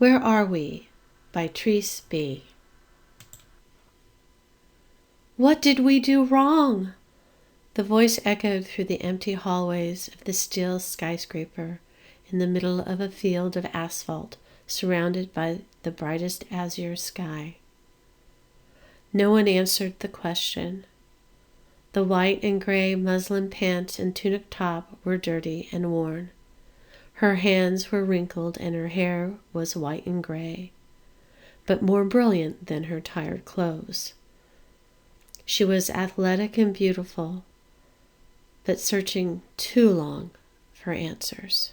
Where Are We? By Triece B. What did we do wrong? The voice echoed through the empty hallways of the steel skyscraper in the middle of a field of asphalt surrounded by the brightest azure sky. No one answered the question. The white and gray muslin pants and tunic top were dirty and worn. Her hands were wrinkled and her hair was white and gray, but more brilliant than her tired clothes. She was athletic and beautiful, but searching too long for answers.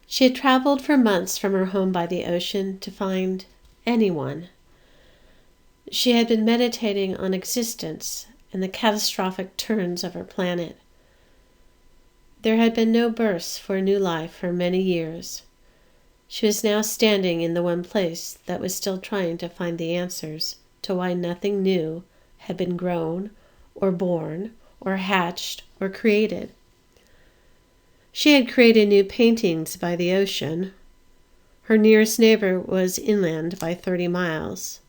She had traveled for months from her home by the ocean to find anyone. She had been meditating on existence and the catastrophic turns of her planet. There had been no births for new life for many years. She was now standing in the one place that was still trying to find the answers to why nothing new had been grown or born or hatched or created. She had created new paintings by the ocean. Her nearest neighbor was inland by 30 miles.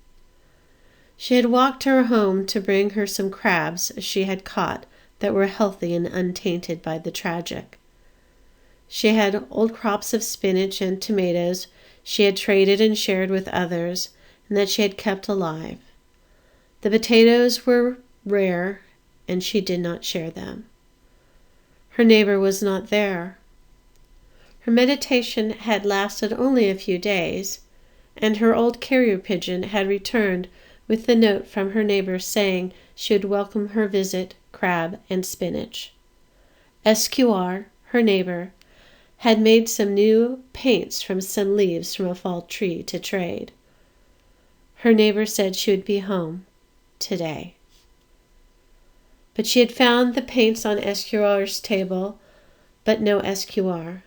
She had walked to her home to bring her some crabs she had caught that were healthy and untainted by the tragic. She had old crops of spinach and tomatoes she had traded and shared with others and that she had kept alive. The potatoes were rare and she did not share them. Her neighbor was not there. Her meditation had lasted only a few days, and her old carrier pigeon had returned with the note from her neighbor saying she would welcome her visit, crab and spinach. SQR, her neighbor, had made some new paints from some leaves from a fall tree to trade. Her neighbor said she would be home today. But she had found the paints on SQR's table, but no SQR.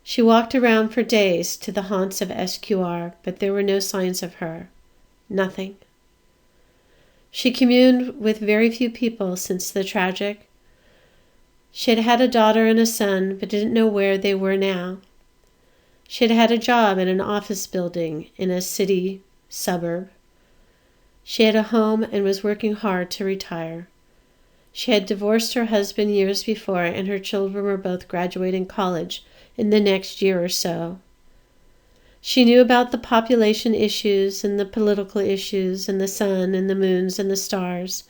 She walked around for days to the haunts of SQR, but there were no signs of her. Nothing. She communed with very few people since the tragic. She had had a daughter and a son, but didn't know where they were now. She had had a job in an office building in a city suburb. She had a home and was working hard to retire. She had divorced her husband years before, and her children were both graduating college in the next year or so. She knew about the population issues and the political issues and the sun and the moons and the stars.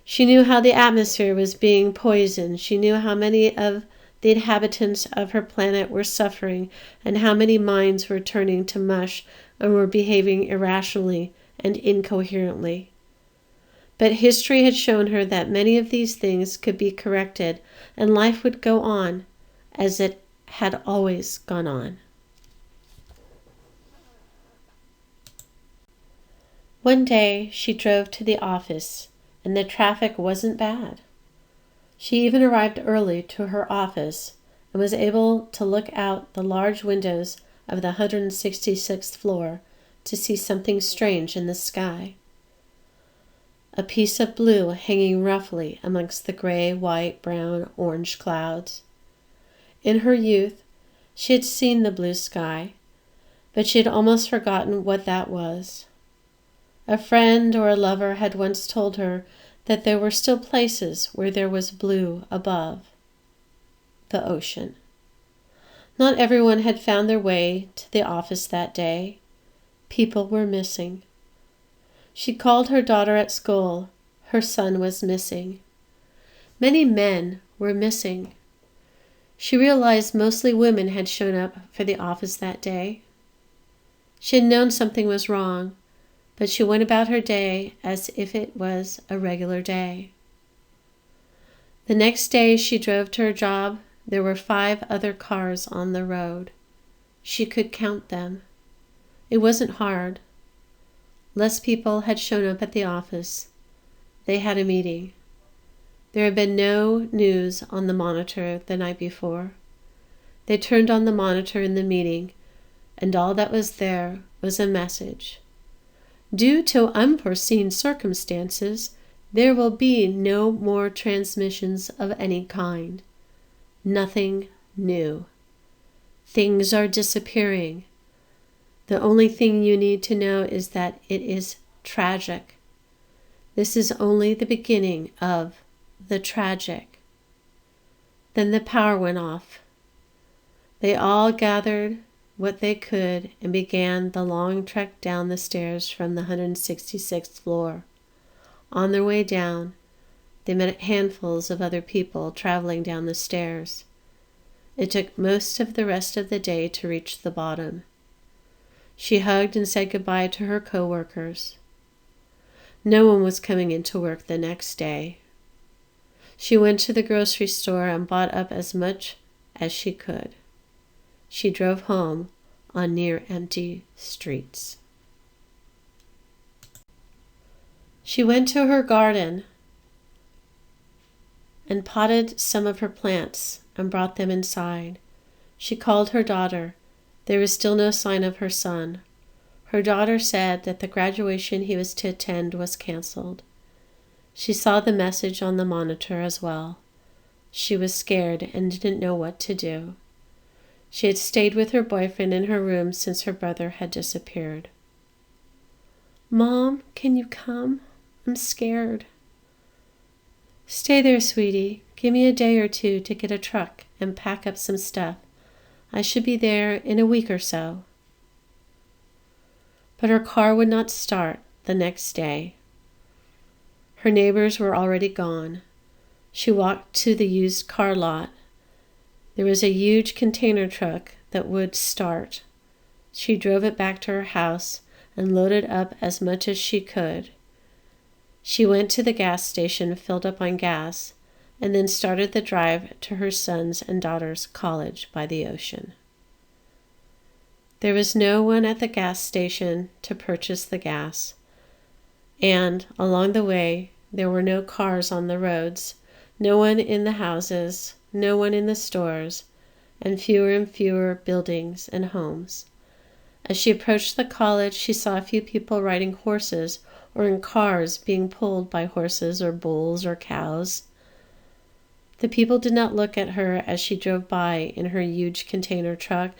She knew how the atmosphere was being poisoned. She knew how many of the inhabitants of her planet were suffering and how many minds were turning to mush and were behaving irrationally and incoherently. But history had shown her that many of these things could be corrected and life would go on as it had always gone on. One day she drove to the office and the traffic wasn't bad. She even arrived early to her office and was able to look out the large windows of the 166th floor to see something strange in the sky. A piece of blue hanging roughly amongst the gray, white, brown, orange clouds. In her youth, she had seen the blue sky, but she had almost forgotten what that was. A friend or a lover had once told her that there were still places where there was blue above the ocean. Not everyone had found their way to the office that day. People were missing. She called her daughter at school. Her son was missing. Many men were missing. She realized mostly women had shown up for the office that day. She had known something was wrong, but she went about her day as if it was a regular day. The next day she drove to her job. There were 5 other cars on the road. She could count them. It wasn't hard. Less people had shown up at the office. They had a meeting. There had been no news on the monitor the night before. They turned on the monitor in the meeting, and all that was there was a message. Due to unforeseen circumstances, there will be no more transmissions of any kind. Nothing new. Things are disappearing. The only thing you need to know is that it is tragic. This is only the beginning of the tragic. Then the power went off. They all gathered what they could and began the long trek down the stairs from the 166th floor. On their way down, they met handfuls of other people traveling down the stairs. It took most of the rest of the day to reach the bottom. She hugged and said goodbye to her co-workers. No one was coming into work the next day. She went to the grocery store and bought up as much as she could. She drove home on near empty streets. She went to her garden and potted some of her plants and brought them inside. She called her daughter. There was still no sign of her son. Her daughter said that the graduation he was to attend was canceled. She saw the message on the monitor as well. She was scared and didn't know what to do. She had stayed with her boyfriend in her room since her brother had disappeared. "Mom, can you come? I'm scared." "Stay there, sweetie. Give me a day or two to get a truck and pack up some stuff. I should be there in a week or so." But her car would not start the next day. Her neighbors were already gone. She walked to the used car lot. There was a huge container truck that would start. She drove it back to her house and loaded up as much as she could. She went to the gas station, filled up on gas, and then started the drive to her son's and daughter's college by the ocean. There was no one at the gas station to purchase the gas, and along the way there were no cars on the roads, no one in the houses, no one in the stores, and fewer buildings and homes. As she approached the college, she saw a few people riding horses or in cars being pulled by horses or bulls or cows. The people did not look at her as she drove by in her huge container truck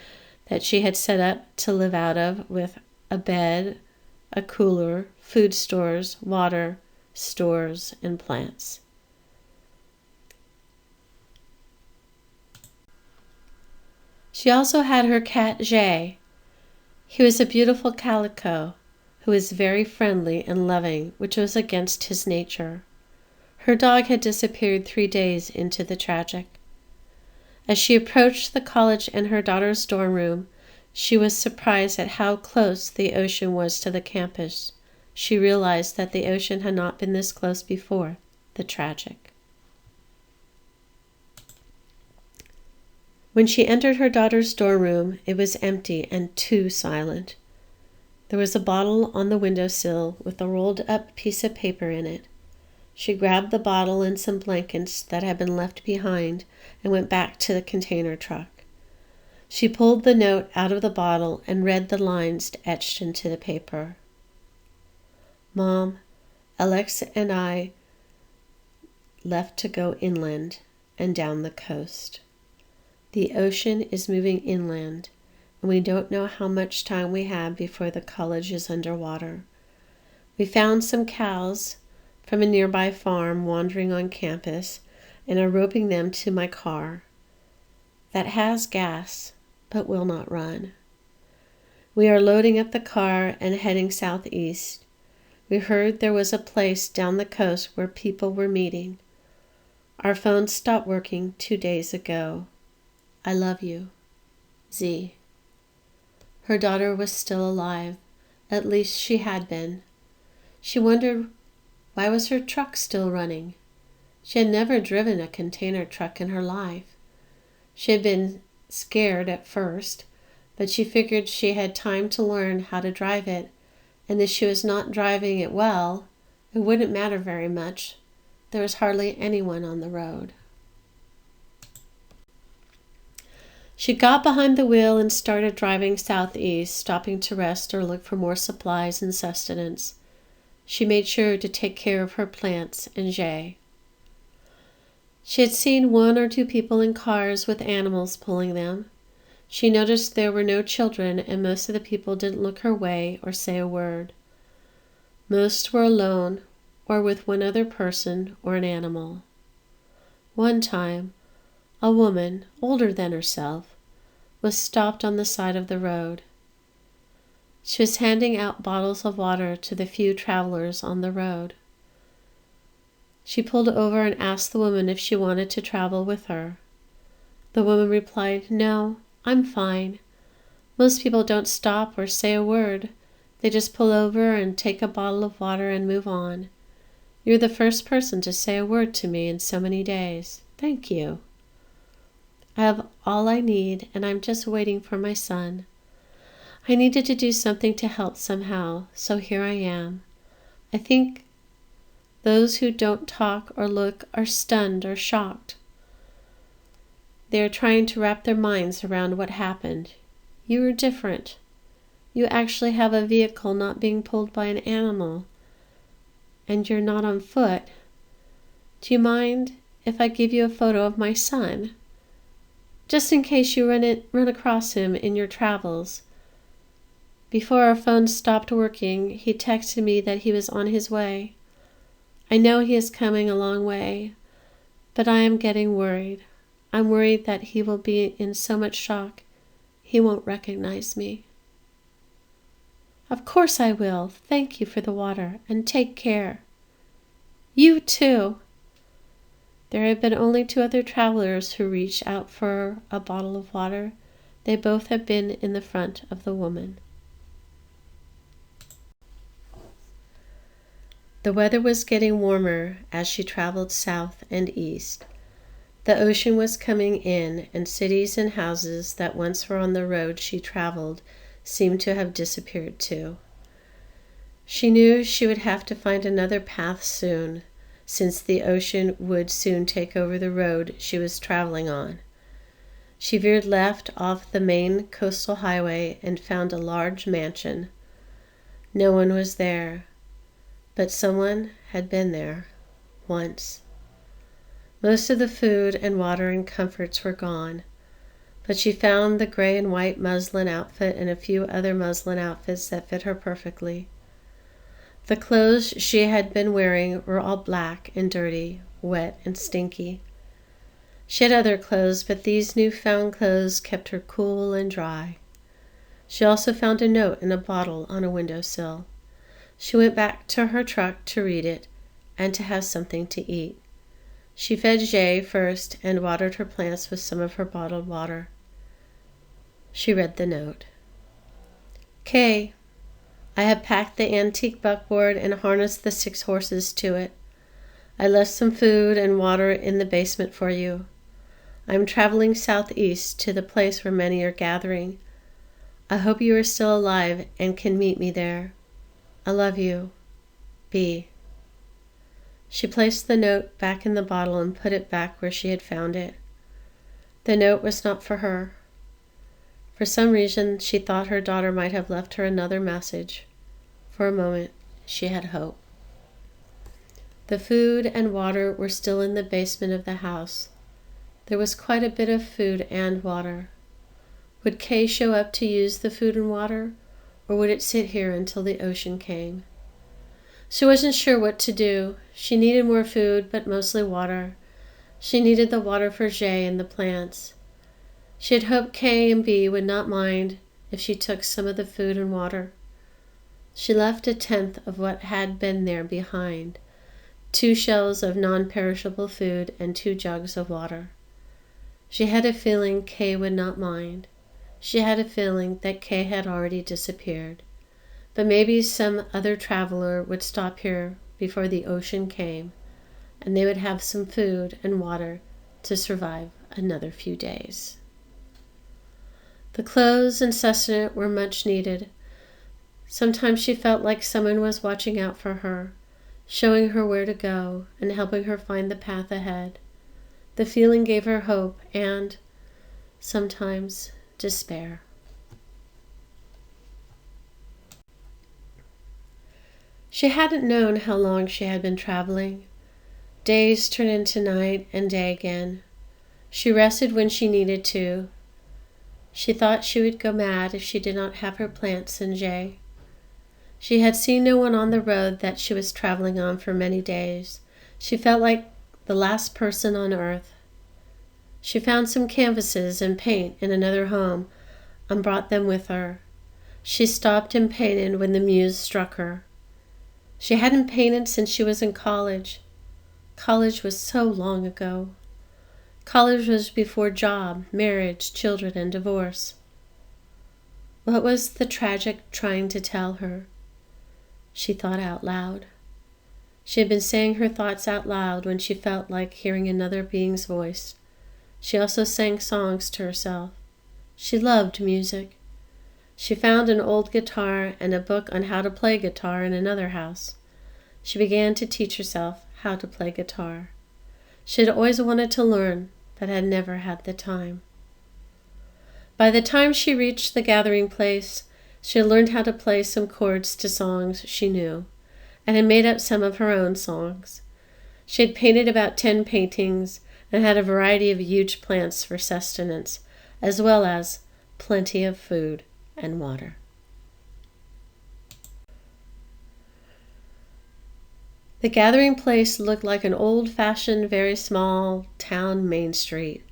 that she had set up to live out of, with a bed, a cooler, food stores, water, stores, and plants. She also had her cat Jay. He was a beautiful calico who was very friendly and loving, which was against his nature. Her dog had disappeared 3 days into the tragic. As she approached the college and her daughter's dorm room, she was surprised at how close the ocean was to the campus. She realized that the ocean had not been this close before the tragic. When she entered her daughter's dorm room, it was empty and too silent. There was a bottle on the windowsill with a rolled-up piece of paper in it. She grabbed the bottle and some blankets that had been left behind and went back to the container truck. She pulled the note out of the bottle and read the lines etched into the paper. "Mom, Alex and I left to go inland and down the coast. The ocean is moving inland, and we don't know how much time we have before the college is underwater. We found some cows from a nearby farm wandering on campus and are roping them to my car that has gas but will not run. We are loading up the car and heading southeast. We heard there was a place down the coast where people were meeting. Our phones stopped working 2 days ago. I love you. Z." Her daughter was still alive. At least she had been. She wondered, why was her truck still running? She had never driven a container truck in her life. She had been scared at first, but she figured she had time to learn how to drive it, and if she was not driving it well, it wouldn't matter very much. There was hardly anyone on the road. She got behind the wheel and started driving southeast, stopping to rest or look for more supplies and sustenance. She made sure to take care of her plants and Jay. She had seen one or two people in cars with animals pulling them. She noticed there were no children, and most of the people didn't look her way or say a word. Most were alone or with one other person or an animal. One time, a woman, older than herself, was stopped on the side of the road. She was handing out bottles of water to the few travelers on the road. She pulled over and asked the woman if she wanted to travel with her. The woman replied, "No, I'm fine. Most people don't stop or say a word. They just pull over and take a bottle of water and move on. You're the first person to say a word to me in so many days. Thank you. I have all I need, and I'm just waiting for my son. I needed to do something to help somehow, so here I am. I think those who don't talk or look are stunned or shocked. They are trying to wrap their minds around what happened. You are different. You actually have a vehicle not being pulled by an animal, and you're not on foot. Do you mind if I give you a photo of my son? Just in case you run across him in your travels. Before our phone stopped working, he texted me that he was on his way. I know he is coming a long way, but I am getting worried. I'm worried that he will be in so much shock, he won't recognize me." "Of course I will. Thank you for the water, and take care." "You too." There had been only two other travelers who reached out for a bottle of water. They both had been in the front of the woman. The weather was getting warmer as she traveled south and east. The ocean was coming in, and cities and houses that once were on the road she traveled seemed to have disappeared too. She knew she would have to find another path soon, since the ocean would soon take over the road she was traveling on. She veered left off the main coastal highway and found a large mansion. No one was there, but someone had been there once. Most of the food and water and comforts were gone, but she found the gray and white muslin outfit and a few other muslin outfits that fit her perfectly. The clothes she had been wearing were all black and dirty, wet and stinky. She had other clothes, but these newfound clothes kept her cool and dry. She also found a note in a bottle on a windowsill. She went back to her truck to read it and to have something to eat. She fed Jay first and watered her plants with some of her bottled water. She read the note. "Kay, I have packed the antique buckboard and harnessed the 6 horses to it. I left some food and water in the basement for you. I am traveling southeast to the place where many are gathering. I hope you are still alive and can meet me there. I love you. B." She placed the note back in the bottle and put it back where she had found it. The note was not for her. For some reason, she thought her daughter might have left her another message. For a moment, she had hope. The food and water were still in the basement of the house. There was quite a bit of food and water. Would Kay show up to use the food and water, or would it sit here until the ocean came? She wasn't sure what to do. She needed more food, but mostly water. She needed the water for Jay and the plants. She had hoped Kay and B would not mind if she took some of the food and water. She left 1/10 of what had been there behind, 2 shells of non-perishable food and 2 jugs of water. She had a feeling Kay would not mind. She had a feeling that Kay had already disappeared. But maybe some other traveler would stop here before the ocean came, and they would have some food and water to survive another few days. The clothes and sustenance were much needed. Sometimes she felt like someone was watching out for her, showing her where to go and helping her find the path ahead. The feeling gave her hope and, sometimes, despair. She hadn't known how long she had been traveling. Days turned into night and day again. She rested when she needed to. She thought she would go mad if she did not have her plants and Jay. She had seen no one on the road that she was traveling on for many days. She felt like the last person on earth. She found some canvases and paint in another home and brought them with her. She stopped and painted when the muse struck her. She hadn't painted since she was in college. College was so long ago. College was before job, marriage, children, and divorce. What was the tragic trying to tell her? She thought out loud. She had been saying her thoughts out loud when she felt like hearing another being's voice. She also sang songs to herself. She loved music. She found an old guitar and a book on how to play guitar in another house. She began to teach herself how to play guitar. She had always wanted to learn, but had never had the time. By the time she reached the gathering place, she had learned how to play some chords to songs she knew, and had made up some of her own songs. She had painted about 10 paintings and had a variety of huge plants for sustenance, as well as plenty of food and water. The gathering place looked like an old-fashioned, very small town main street,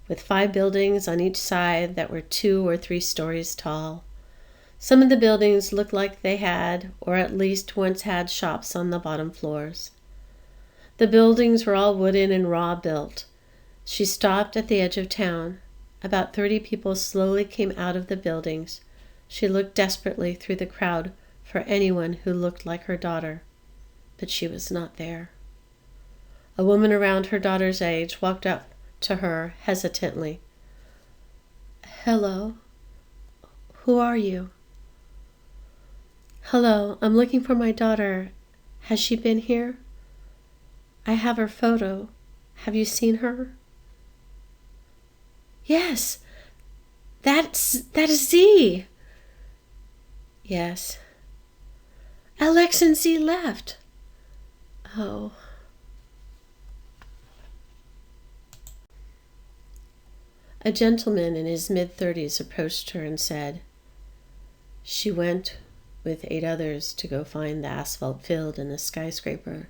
with 5 buildings on each side that were 2 or 3 stories tall. Some of the buildings looked like they had, or at least once had, shops on the bottom floors. The buildings were all wooden and raw built. She stopped at the edge of town. About 30 people slowly came out of the buildings. She looked desperately through the crowd for anyone who looked like her daughter, but she was not there. A woman around her daughter's age walked up to her hesitantly. "Hello. Who are you?" "Hello, I'm looking for my daughter. Has she been here? I have her photo. Have you seen her?" "Yes, that is Z." "Yes." "Alex and Z left." "Oh." A gentleman in his mid-30s approached her and said, "She went with 8 others to go find the asphalt field in the skyscraper.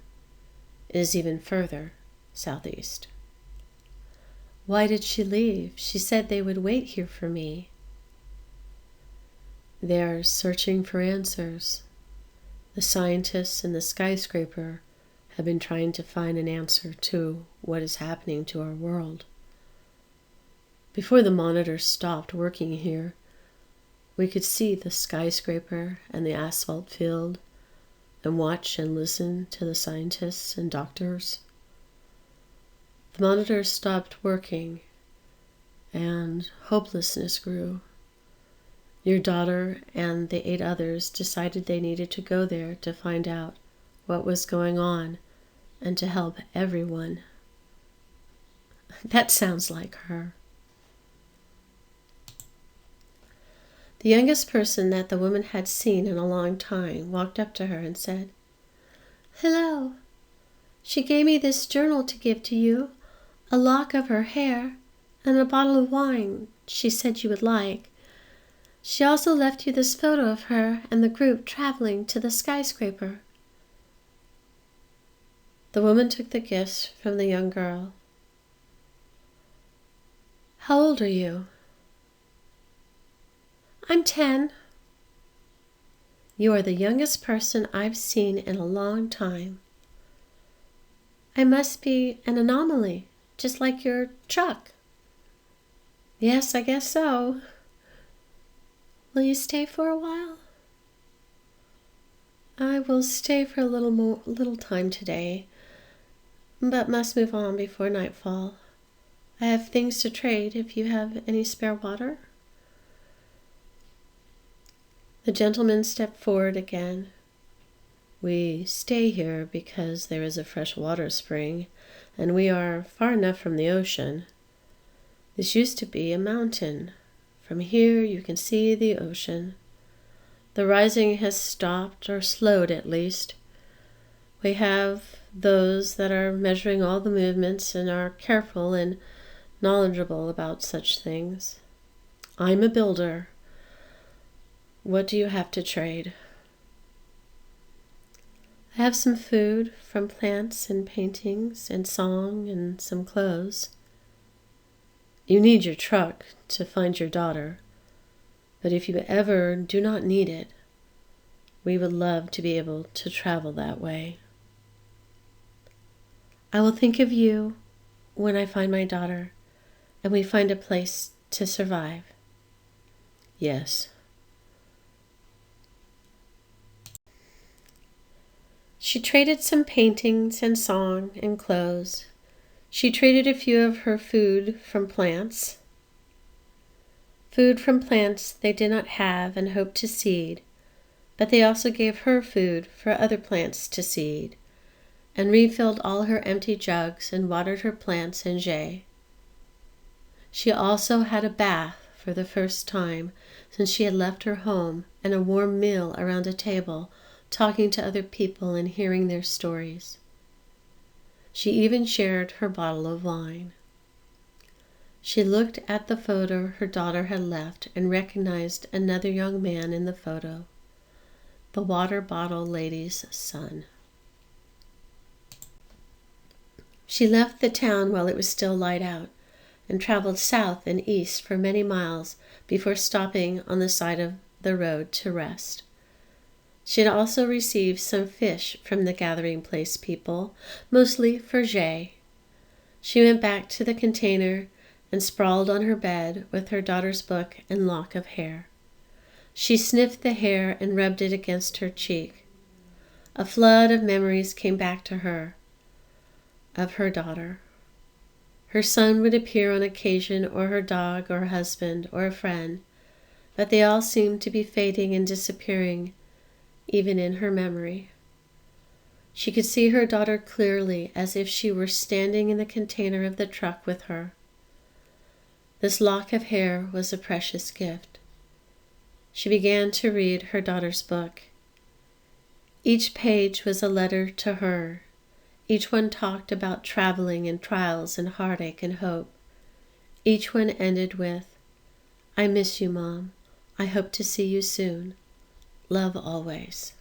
It is even further southeast." "Why did she leave? She said they would wait here for me." "They are searching for answers. The scientists in the skyscraper have been trying to find an answer to what is happening to our world. Before the monitors stopped working here, we could see the skyscraper and the asphalt field and watch and listen to the scientists and doctors. The monitors stopped working, and hopelessness grew. Your daughter and the 8 others decided they needed to go there to find out what was going on and to help everyone." That sounds like her. The youngest person that the woman had seen in a long time walked up to her and said, "Hello. She gave me this journal to give to you, a lock of her hair, and a bottle of wine she said you would like. She also left you this photo of her and the group traveling to the skyscraper." The woman took the gifts from the young girl. "How old are you?" "I'm 10. "You are the youngest person I've seen in a long time." "I must be an anomaly, just like your truck." "Yes, I guess so." "Will you stay for a while?" "I will stay for a little time today, but must move on before nightfall. I have things to trade if you have any spare water." The gentleman stepped forward again. "We stay here because there is a fresh water spring, and we are far enough from the ocean. This used to be a mountain. From here you can see the ocean. The rising has stopped, or slowed at least. We have those that are measuring all the movements and are careful and knowledgeable about such things. I'm a builder. What do you have to trade? I have some food from plants and paintings and song and some clothes. You need your truck to find your daughter, but if you ever do not need it, we would love to be able to travel that way. I will think of you when I find my daughter and we find a place to survive. Yes. She traded some paintings and song and clothes. She traded a few of her food from plants. Food from plants they did not have and hoped to seed, but they also gave her food for other plants to seed, and refilled all her empty jugs and watered her plants in jay. She also had a bath for the first time since she had left her home, and a warm meal around a table, talking to other people and hearing their stories. She even shared her bottle of wine. She looked at the photo her daughter had left and recognized another young man in the photo, the water bottle lady's son. She left the town while it was still light out and traveled south and east for many miles before stopping on the side of the road to rest. She had also received some fish from the gathering place people, mostly for jay. She went back to the container and sprawled on her bed with her daughter's book and lock of hair. She sniffed the hair and rubbed it against her cheek. A flood of memories came back to her of her daughter. Her son would appear on occasion, or her dog, or her husband, or a friend, but they all seemed to be fading and disappearing, even in her memory. She could see her daughter clearly, as if she were standing in the container of the truck with her. This lock of hair was a precious gift. She began to read her daughter's book. Each page was a letter to her. Each one talked about traveling and trials and heartache and hope. Each one ended with, "I miss you, Mom. I hope to see you soon. Love always."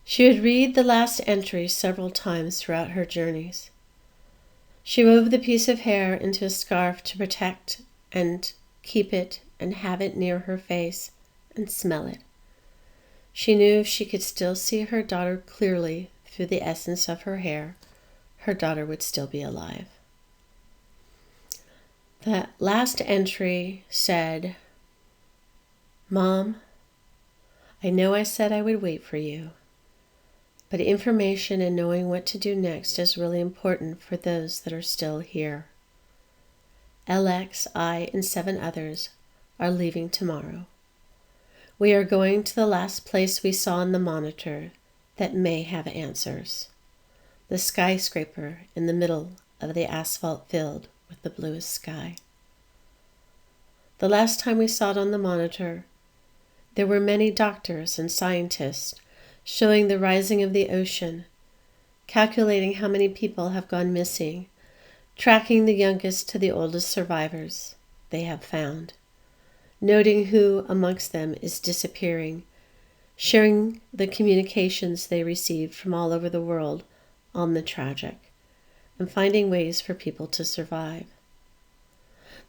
She would read the last entry several times throughout her journeys. She wove the piece of hair into a scarf to protect and keep it and have it near her face and smell it. She knew if she could still see her daughter clearly through the essence of her hair, her daughter would still be alive. The last entry said, "Mom, I know I said I would wait for you, but information and knowing what to do next is really important for those that are still here. LX, I, and 7 others are leaving tomorrow. We are going to the last place we saw on the monitor that may have answers. The skyscraper in the middle of the asphalt field with the bluest sky. The last time we saw it on the monitor, there were many doctors and scientists showing the rising of the ocean, calculating how many people have gone missing, tracking the youngest to the oldest survivors they have found, noting who amongst them is disappearing, sharing the communications they received from all over the world on the tragic, and finding ways for people to survive.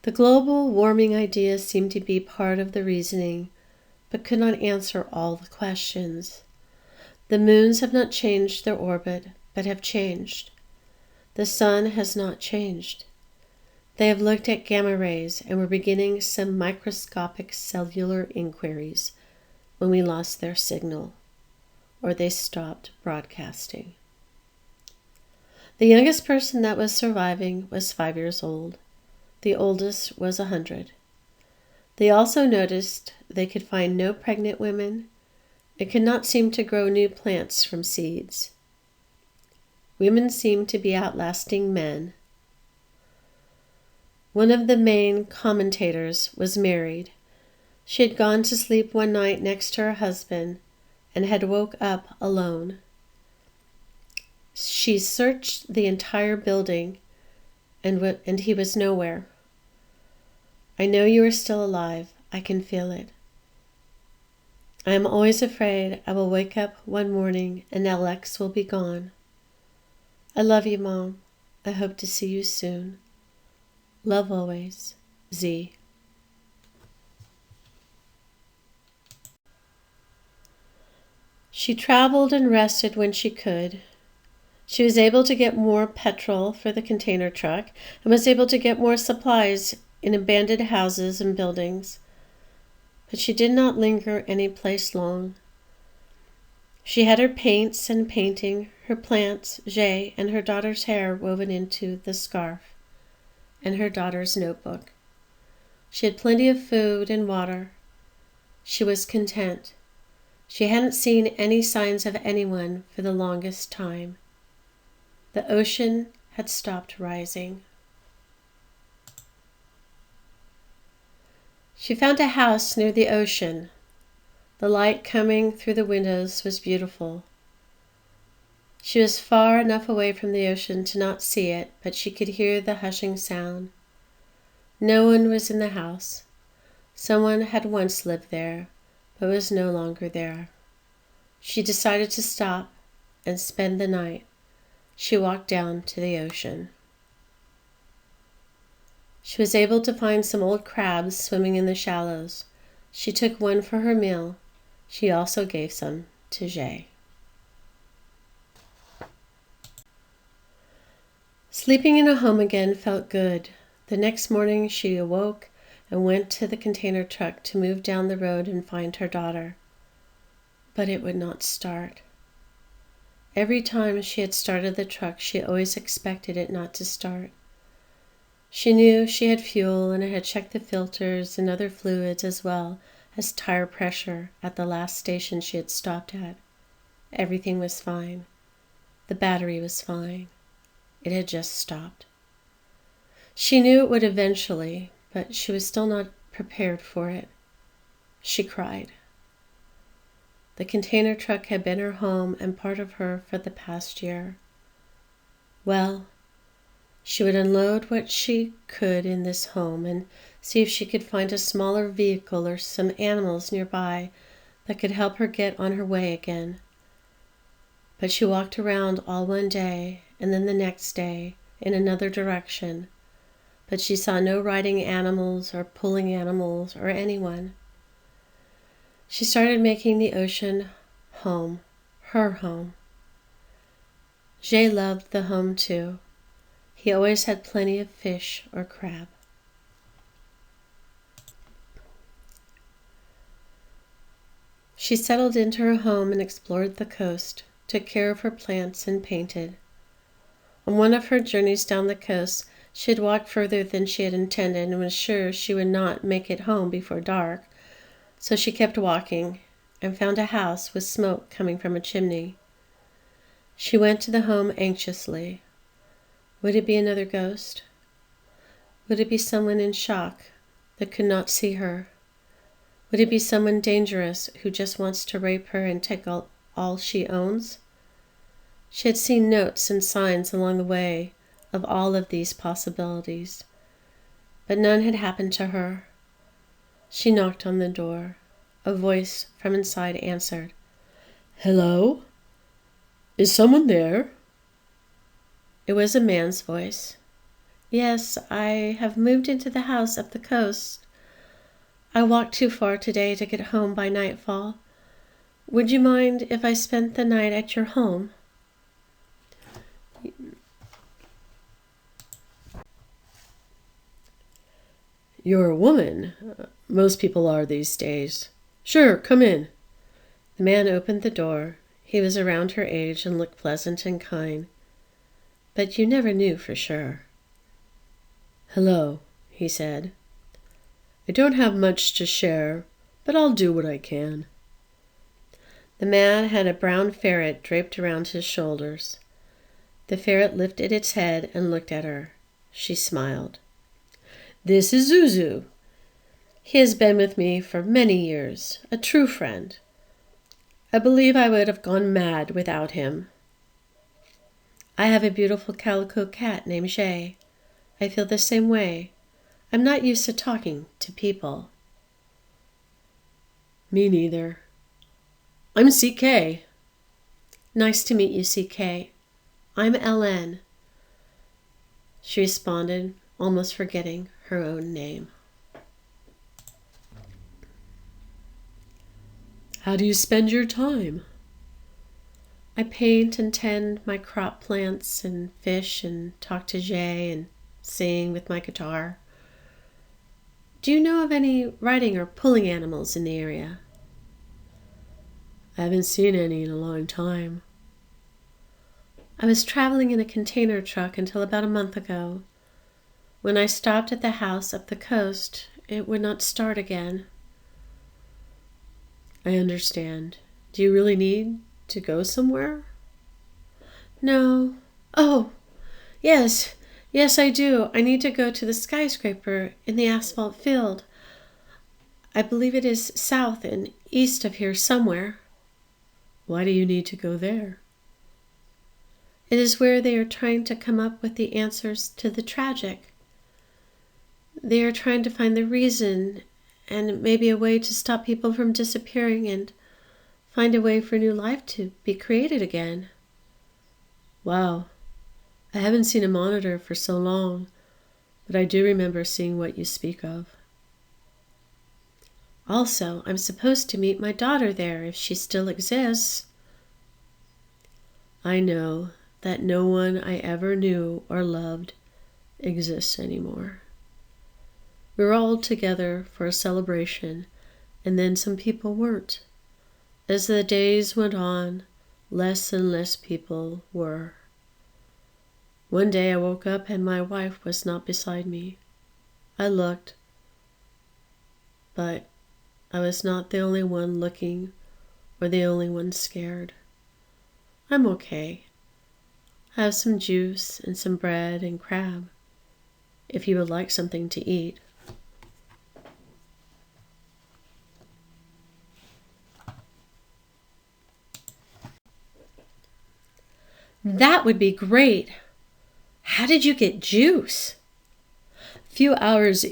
The global warming idea seemed to be part of the reasoning, but could not answer all the questions. The moons have not changed their orbit, but have changed. The sun has not changed. They have looked at gamma rays and were beginning some microscopic cellular inquiries when we lost their signal, or they stopped broadcasting. The youngest person that was surviving was 5 years old. The oldest was 100. They also noticed they could find no pregnant women and could not seem to grow new plants from seeds. Women seemed to be outlasting men. One of the main commentators was married, She had gone to sleep one night next to her husband and had woke up alone. She searched the entire building and he was nowhere. I know you are still alive. I can feel it. I am always afraid I will wake up one morning and Alex will be gone. I love you, Mom. I hope to see you soon. Love always, Z. She traveled and rested when she could. She was able to get more petrol for the container truck and was able to get more supplies in abandoned houses and buildings. But she did not linger any place long. She had her paints and painting, her plants, Jay, and her daughter's hair woven into the scarf, and her daughter's notebook. She had plenty of food and water. She was content. She hadn't seen any signs of anyone for the longest time. The ocean had stopped rising. She found a house near the ocean. The light coming through the windows was beautiful. She was far enough away from the ocean to not see it, but she could hear the hushing sound. No one was in the house. Someone had once lived there, but was no longer there. She decided to stop and spend the night. She walked down to the ocean. She was able to find some old crabs swimming in the shallows. She took one for her meal. She also gave some to Jay. Sleeping in a home again felt good. The next morning she awoke and went to the container truck to move down the road and find her daughter. But it would not start. Every time she had started the truck, she always expected it not to start. She knew she had fuel and had checked the filters and other fluids as well as tire pressure at the last station she had stopped at. Everything was fine. The battery was fine. It had just stopped. She knew it would eventually, but she was still not prepared for it. She cried. The container truck had been her home and part of her for the past year. Well, she would unload what she could in this home and see if she could find a smaller vehicle or some animals nearby that could help her get on her way again. But she walked around all one day and then the next day in another direction, but she saw no riding animals or pulling animals or anyone. She started making the ocean home, her home. Jay loved the home too. He always had plenty of fish or crab. She settled into her home and explored the coast, took care of her plants and painted. On one of her journeys down the coast, she had walked further than she had intended and was sure she would not make it home before dark. So she kept walking and found a house with smoke coming from a chimney. She went to the home anxiously. Would it be another ghost? Would it be someone in shock that could not see her? Would it be someone dangerous who just wants to rape her and take all she owns? She had seen notes and signs along the way of all of these possibilities, but none had happened to her. She knocked on the door. A voice from inside answered. "Hello? Is someone there?" It was a man's voice. "Yes, I have moved into the house up the coast. I walked too far today to get home by nightfall. Would you mind if I spent the night at your home?" "You're a woman. Most people are these days. Sure, come in." The man opened the door. He was around her age and looked pleasant and kind. But you never knew for sure. "Hello," he said. "I don't have much to share, but I'll do what I can." The man had a brown ferret draped around his shoulders. The ferret lifted its head and looked at her. She smiled. "This is Zuzu. He has been with me for many years, a true friend. I believe I would have gone mad without him. I have a beautiful calico cat named Jay. I feel the same way. I'm not used to talking to people. Me neither. I'm CK. Nice to meet you, CK. I'm LN. She responded, almost forgetting her own name. How do you spend your time? I paint and tend my crop plants and fish and talk to Jay and sing with my guitar. Do you know of any riding or pulling animals in the area? I haven't seen any in a long time. I was traveling in a container truck until about a month ago. When I stopped at the house up the coast, it would not start again. I understand. Do you really need to go somewhere? No. Oh, yes. Yes, I do. I need to go to the skyscraper in the asphalt field. I believe it is south and east of here somewhere. Why do you need to go there? It is where they are trying to come up with the answers to the tragic. They are trying to find the reason and maybe a way to stop people from disappearing and find a way for new life to be created again. Wow. I haven't seen a monitor for so long, but I do remember seeing what you speak of. Also, I'm supposed to meet my daughter there if she still exists. I know that no one I ever knew or loved exists anymore. We were all together for a celebration, and then some people weren't. As the days went on, less and less people were. One day I woke up and my wife was not beside me. I looked, but I was not the only one looking or the only one scared. I'm okay. I have some juice and some bread and crab, if you would like something to eat. That would be great. How did you get juice? A few hours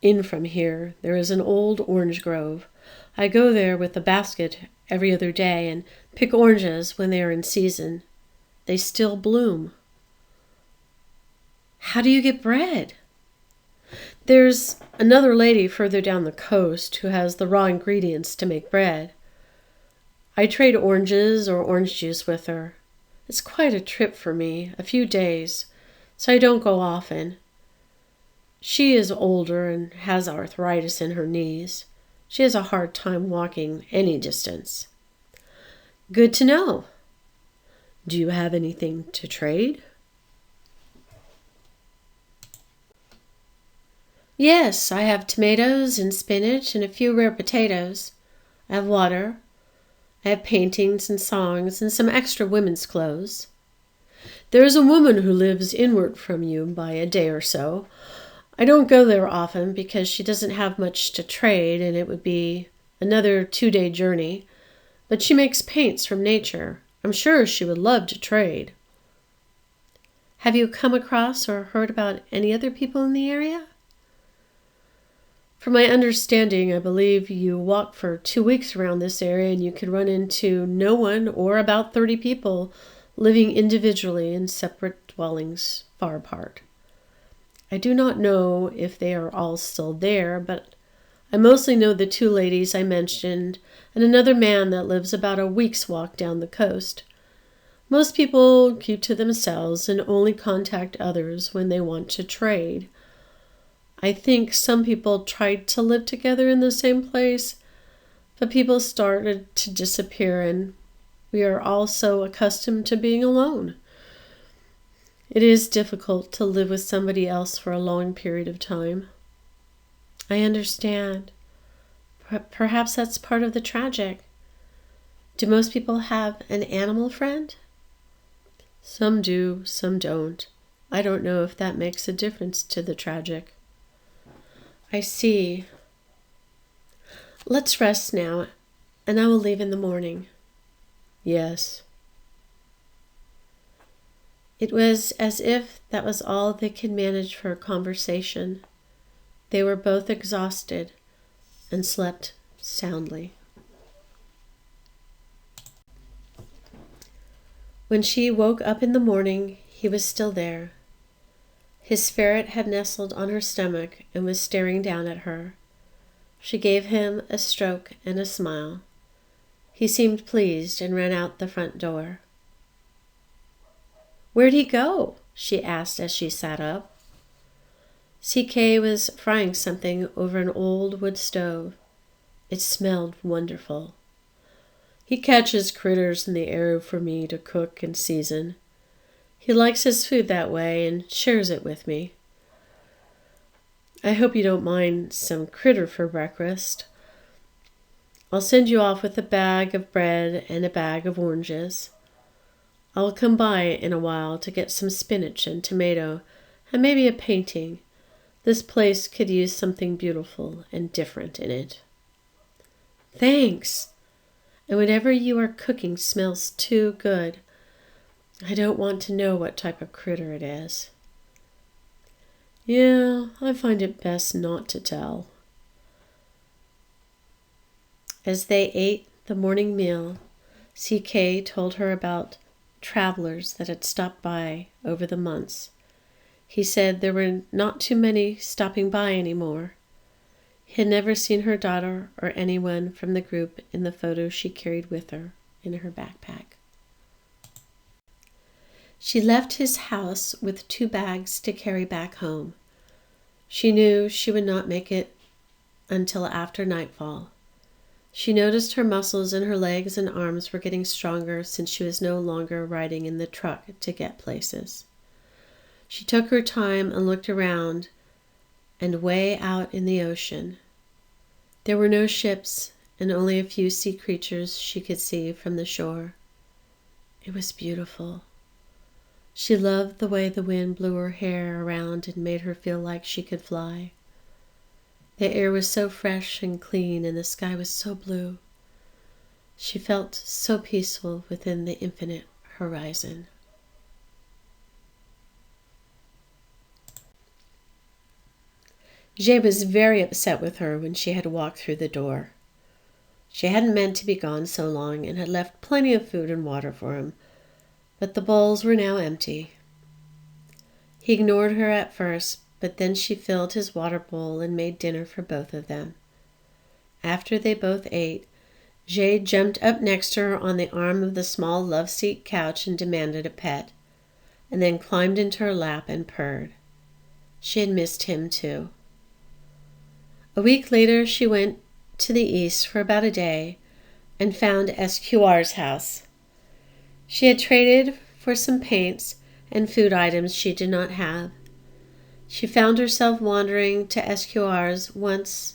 in from here, there is an old orange grove. I go there with a basket every other day and pick oranges when they are in season. They still bloom. How do you get bread? There's another lady further down the coast who has the raw ingredients to make bread. I trade oranges or orange juice with her. It's quite a trip for me, a few days, so I don't go often. She is older and has arthritis in her knees. She has a hard time walking any distance. Good to know. Do you have anything to trade? Yes, I have tomatoes and spinach and a few rare potatoes. I have water. I have paintings and songs and some extra women's clothes. There is a woman who lives inward from you by a day or so. I don't go there often because she doesn't have much to trade and it would be another 2-day journey, but she makes paints from nature. I'm sure she would love to trade. Have you come across or heard about any other people in the area? From my understanding, I believe you walk for 2 weeks around this area and you can run into no one or about 30 people living individually in separate dwellings far apart. I do not know if they are all still there, but I mostly know the 2 ladies I mentioned and another man that lives about a week's walk down the coast. Most people keep to themselves and only contact others when they want to trade. I think some people tried to live together in the same place, but people started to disappear and we are all so accustomed to being alone. It is difficult to live with somebody else for a long period of time. I understand. Perhaps that's part of the tragic. Do most people have an animal friend? Some do, some don't. I don't know if that makes a difference to the tragic. I see. Let's rest now, and I will leave in the morning. Yes. It was as if that was all they could manage for a conversation. They were both exhausted and slept soundly. When she woke up in the morning, he was still there. His ferret had nestled on her stomach and was staring down at her. She gave him a stroke and a smile. He seemed pleased and ran out the front door. "Where'd he go?" she asked as she sat up. CK was frying something over an old wood stove. It smelled wonderful. "He catches critters in the air for me to cook and season. He likes his food that way and shares it with me. I hope you don't mind some critter for breakfast. I'll send you off with a bag of bread and a bag of oranges. I'll come by in a while to get some spinach and tomato and maybe a painting. This place could use something beautiful and different in it." "Thanks. And whatever you are cooking smells too good. I don't want to know what type of critter it is." "Yeah, I find it best not to tell." As they ate the morning meal, CK told her about travelers that had stopped by over the months. He said there were not too many stopping by anymore. He had never seen her daughter or anyone from the group in the photos she carried with her in her backpack. She left his house with 2 bags to carry back home. She knew she would not make it until after nightfall. She noticed her muscles in her legs and arms were getting stronger since she was no longer riding in the truck to get places. She took her time and looked around and way out in the ocean. There were no ships and only a few sea creatures she could see from the shore. It was beautiful. She loved the way the wind blew her hair around and made her feel like she could fly. The air was so fresh and clean and the sky was so blue. She felt so peaceful within the infinite horizon. Jay was very upset with her when she had walked through the door. She hadn't meant to be gone so long and had left plenty of food and water for him, but the bowls were now empty. He ignored her at first, but then she filled his water bowl and made dinner for both of them. After they both ate, Jay jumped up next to her on the arm of the small love-seat couch and demanded a pet, and then climbed into her lap and purred. She had missed him too. A week later, she went to the east for about a day and found SQR's house. She had traded for some paints and food items she did not have. She found herself wandering to SQR's once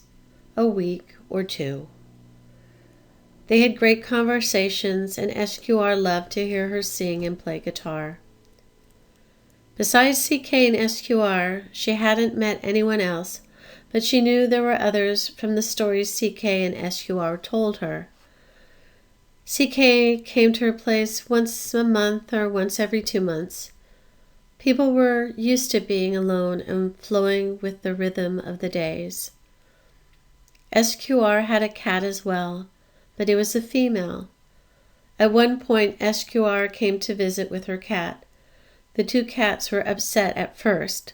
a week or 2. They had great conversations, and SQR loved to hear her sing and play guitar. Besides CK and SQR, she hadn't met anyone else, but she knew there were others from the stories CK and SQR told her. CK came to her place once a month or once every 2 months. People were used to being alone and flowing with the rhythm of the days. SQR had a cat as well, but it was a female. At one point, SQR came to visit with her cat. The 2 cats were upset at first,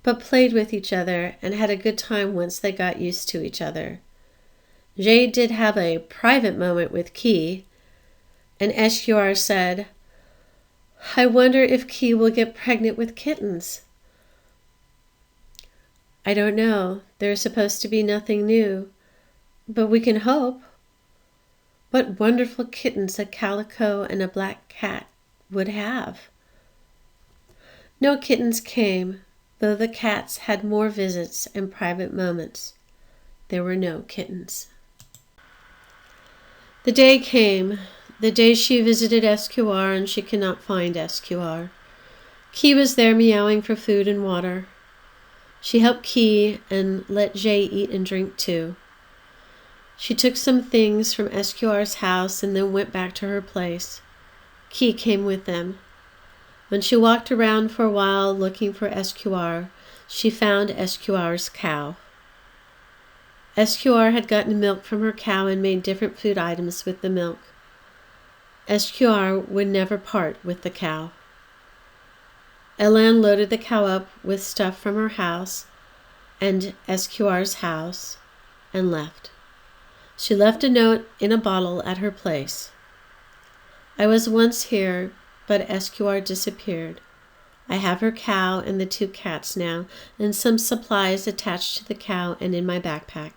but played with each other and had a good time once they got used to each other. Jay did have a private moment with Key, and SQR said, "I wonder if Key will get pregnant with kittens." "I don't know. There's supposed to be nothing new, but we can hope." What wonderful kittens a calico and a black cat would have. No kittens came, though the cats had more visits and private moments. There were no kittens. The day came, the day she visited SQR, and she could not find SQR. Key was there meowing for food and water. She helped Key and let Jay eat and drink too. She took some things from SQR's house and then went back to her place. Key came with them. When she walked around for a while looking for SQR, she found SQR's cow. SQR had gotten milk from her cow and made different food items with the milk. SQR would never part with the cow. Ellen loaded the cow up with stuff from her house and SQR's house and left. She left a note in a bottle at her place. I was once here, but SQR disappeared. I have her cow and the 2 cats now, and some supplies attached to the cow and in my backpack.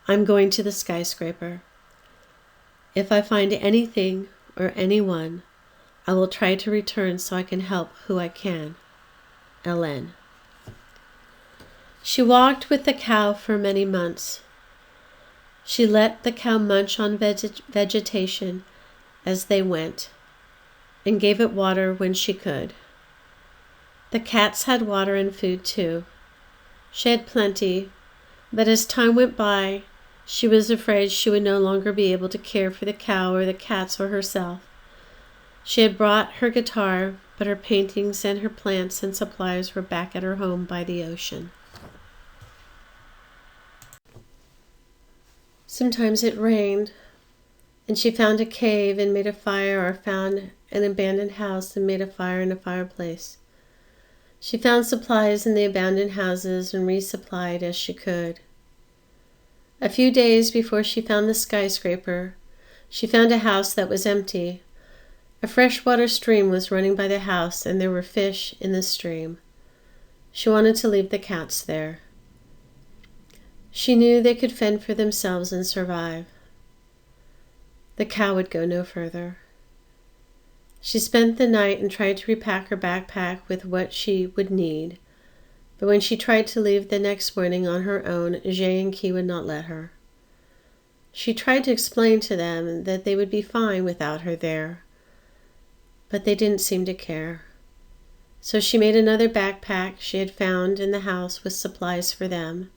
I'm going to the skyscraper. If I find anything or anyone, I will try to return so I can help who I can. Ellen. She walked with the cow for many months. She let the cow munch on vegetation as they went, and gave it water when she could. The cats had water and food too. She had plenty, but as time went by, she was afraid she would no longer be able to care for the cow or the cats or herself. She had brought her guitar, but her paintings and her plants and supplies were back at her home by the ocean. Sometimes it rained, and she found a cave and made a fire, or found an abandoned house and made a fire in a fireplace. She found supplies in the abandoned houses and resupplied as she could. A few days before she found the skyscraper, she found a house that was empty. A freshwater stream was running by the house, and there were fish in the stream. She wanted to leave the cats there. She knew they could fend for themselves and survive. The cow would go no further. She spent the night and tried to repack her backpack with what she would need, but when she tried to leave the next morning on her own, Jay and Key would not let her. She tried to explain to them that they would be fine without her there, but they didn't seem to care. So she made another backpack she had found in the house with supplies for them,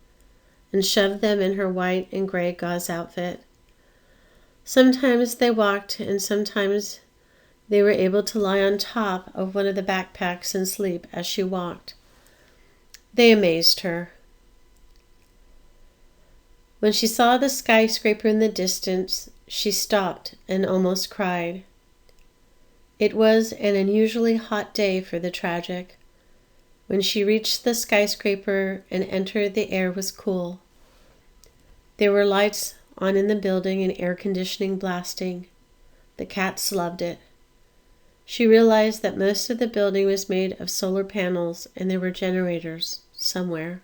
and shoved them in her white and gray gauze outfit. Sometimes they walked, and sometimes they were able to lie on top of one of the backpacks and sleep as she walked. They amazed her. When she saw the skyscraper in the distance, she stopped and almost cried. It was an unusually hot day for the tragic. When she reached the skyscraper and entered, the air was cool. There were lights on in the building and air conditioning blasting. The cats loved it. She realized that most of the building was made of solar panels and there were generators somewhere.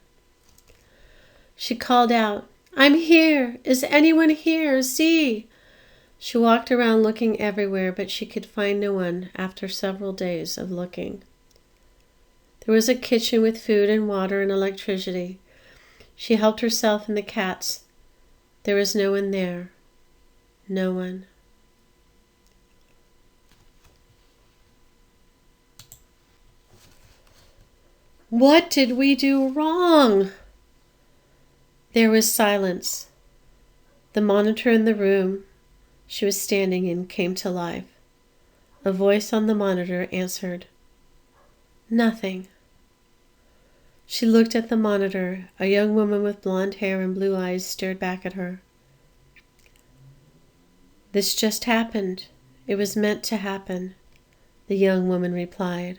She called out, "I'm here! Is anyone here? See!" She walked around looking everywhere, but she could find no one after several days of looking. There was a kitchen with food and water and electricity. She helped herself and the cats. There was no one there. No one. What did we do wrong? There was silence. The monitor in the room she was standing in came to life. A voice on the monitor answered, "Nothing." She looked at the monitor. A young woman with blonde hair and blue eyes stared back at her. "This just happened. It was meant to happen," the young woman replied.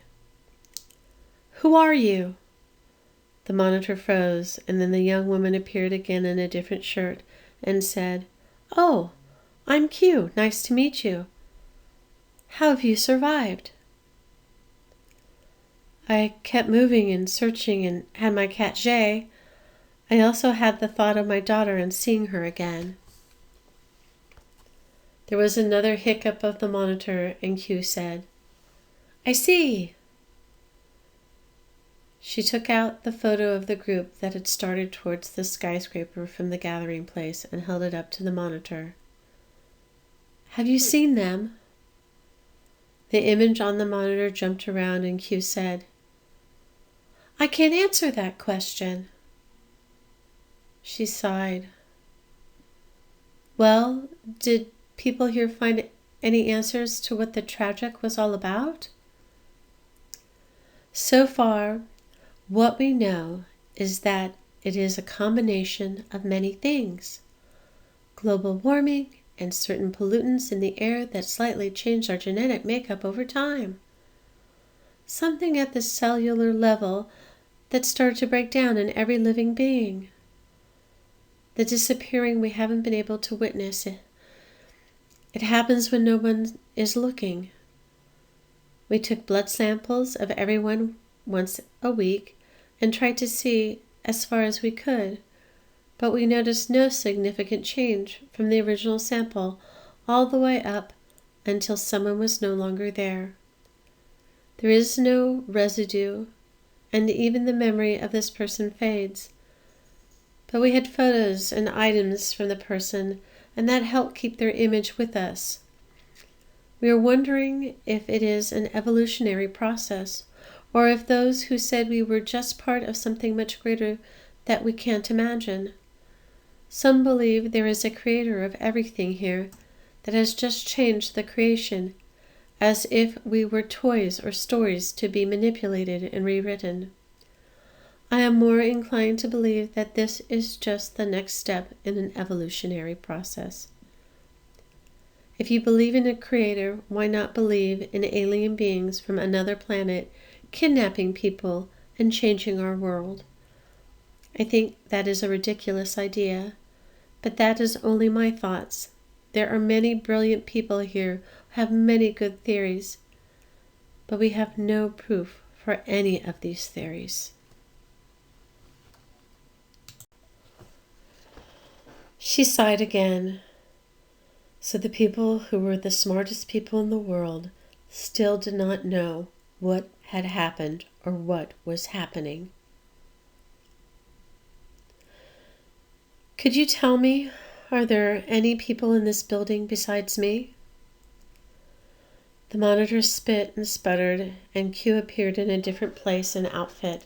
"Who are you?" The monitor froze, and then the young woman appeared again in a different shirt and said, "Oh, I'm Q. Nice to meet you. How have you survived?" "I kept moving and searching and had my cat Jay. I also had the thought of my daughter and seeing her again." There was another hiccup of the monitor, and Q said, "I see." She took out the photo of the group that had started towards the skyscraper from the gathering place and held it up to the monitor. "Have you seen them?" The image on the monitor jumped around, and Q said, "I can't answer that question." She sighed. Well, did people here find any answers to what the tragic was all about? So far, what we know is that it is a combination of many things. Global warming and certain pollutants in the air that slightly change our genetic makeup over time. Something at the cellular level that started to break down in every living being. The disappearing we haven't been able to witness. It happens when no one is looking. We took blood samples of everyone once a week and tried to see as far as we could, but we noticed no significant change from the original sample all the way up until someone was no longer there. There is no residue, and even the memory of this person fades. But we had photos and items from the person, and that helped keep their image with us. We are wondering if it is an evolutionary process, or if those who said we were just part of something much greater that we can't imagine. Some believe there is a creator of everything here that has just changed the creation, as if we were toys or stories to be manipulated and rewritten. I am more inclined to believe that this is just the next step in an evolutionary process. If you believe in a creator, why not believe in alien beings from another planet kidnapping people and changing our world? I think that is a ridiculous idea, but that is only my thoughts. There are many brilliant people here who have many good theories, but we have no proof for any of these theories. She sighed again. So the people who were the smartest people in the world still did not know what had happened or what was happening. Could you tell me, are there any people in this building besides me? The monitor spit and sputtered, and Q appeared in a different place and outfit.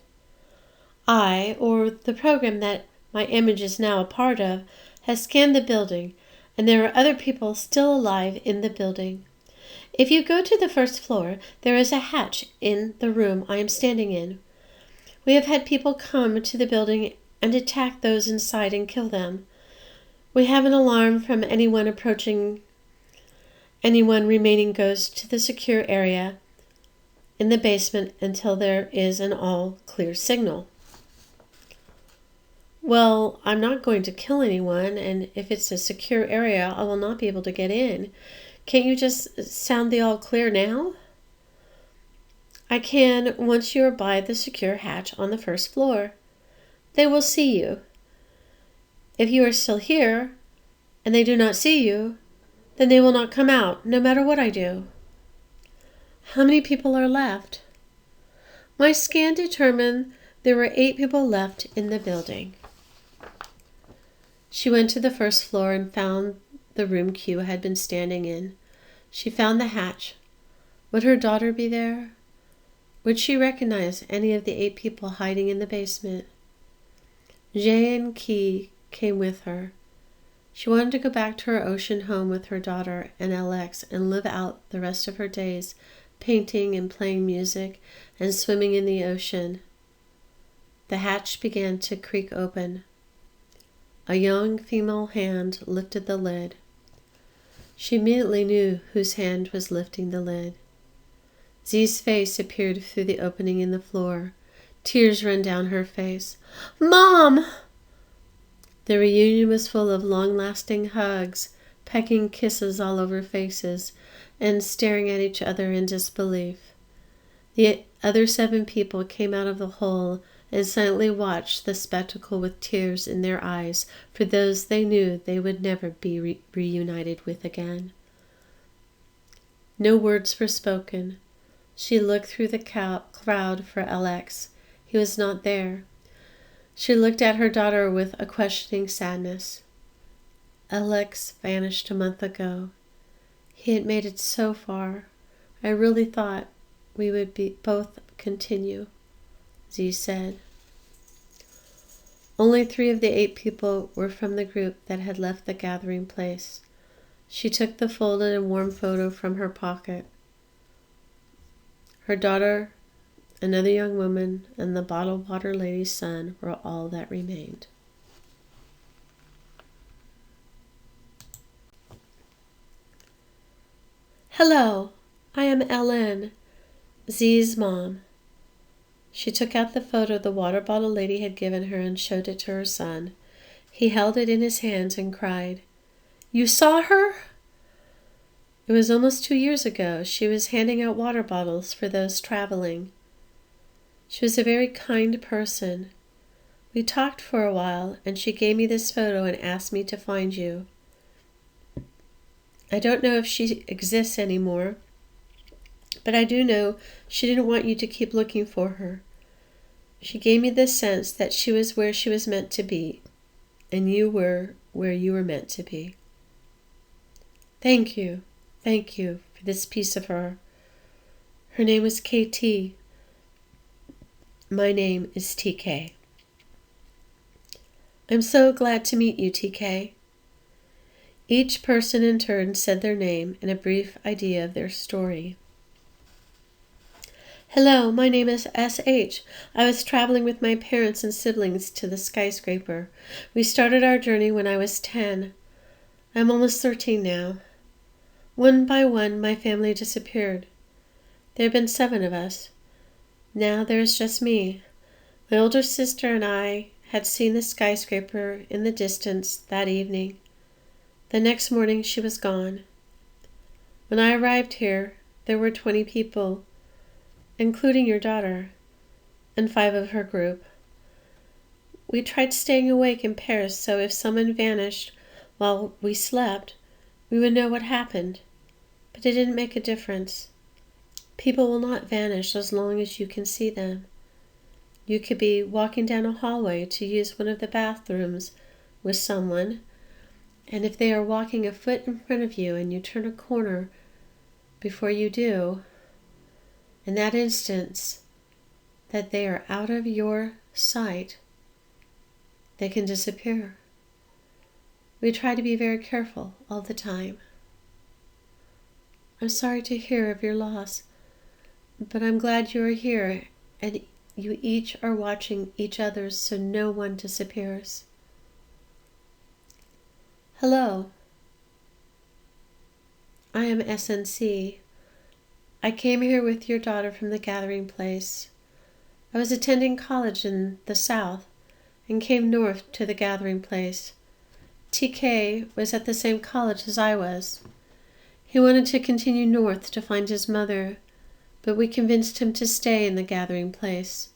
I, or the program that my image is now a part of, has scanned the building, and there are other people still alive in the building. If you go to the first floor, there is a hatch in the room I am standing in. We have had people come to the building and attack those inside and kill them. We have an alarm from anyone approaching. Anyone remaining goes to the secure area in the basement until there is an all-clear signal. Well, I'm not going to kill anyone, and if it's a secure area, I will not be able to get in. Can't you just sound the all clear now? I can once you are by the secure hatch on the first floor. They will see you. If you are still here, and they do not see you, then they will not come out, no matter what I do. How many people are left? My scan determined there were 8 people left in the building. She went to the first floor and found the room Q had been standing in. She found the hatch. Would her daughter be there? Would she recognize any of the 8 people hiding in the basement? Jay and Key came with her. She wanted to go back to her ocean home with her daughter and Alex and live out the rest of her days, painting and playing music and swimming in the ocean. The hatch began to creak open. A young female hand lifted the lid. She immediately knew whose hand was lifting the lid. Z's face appeared through the opening in the floor. Tears ran down her face. "Mom!" The reunion was full of long-lasting hugs, pecking kisses all over faces, and staring at each other in disbelief. The other 7 people came out of the hole and silently watched the spectacle with tears in their eyes for those they knew they would never be reunited with again. No words were spoken. She looked through the crowd for Alex. He was not there. She looked at her daughter with a questioning sadness. Alex vanished a month ago. He had made it so far. I really thought we would both continue, Z said. Only 3 of the 8 people were from the group that had left the gathering place. She took the folded and warm photo from her pocket. Her daughter, another young woman, and the bottled water lady's son were all that remained. Hello, I am Ellen, Z's mom. She took out the photo the water bottle lady had given her and showed it to her son. He held it in his hands and cried, "You saw her?" It was almost 2 years ago. She was handing out water bottles for those traveling. She was a very kind person. We talked for a while, and she gave me this photo and asked me to find you. I don't know if she exists anymore, but I do know she didn't want you to keep looking for her. She gave me the sense that she was where she was meant to be, and you were where you were meant to be. Thank you for this piece of her. Her name was KT. My name is TK. I'm so glad to meet you, TK. Each person in turn said their name and a brief idea of their story. Hello, my name is SH. I was traveling with my parents and siblings to the skyscraper. We started our journey when I was 10. I'm almost 13 now. One by one, my family disappeared. There have been 7 of us. Now there's just me. My older sister and I had seen the skyscraper in the distance that evening. The next morning she was gone. When I arrived here, there were 20 people, including your daughter, and 5 of her group. We tried staying awake in pairs so if someone vanished while we slept, we would know what happened, but it didn't make a difference. People will not vanish as long as you can see them. You could be walking down a hallway to use one of the bathrooms with someone, and if they are walking a foot in front of you and you turn a corner before you do, in that instance that they are out of your sight, they can disappear. We try to be very careful all the time. I'm sorry to hear of your loss, but I'm glad you are here and you each are watching each other so no one disappears. Hello, I am SNC. I came here with your daughter from the gathering place. I was attending college in the South and came north to the gathering place. TK was at the same college as I was. He wanted to continue north to find his mother, but we convinced him to stay in the gathering place.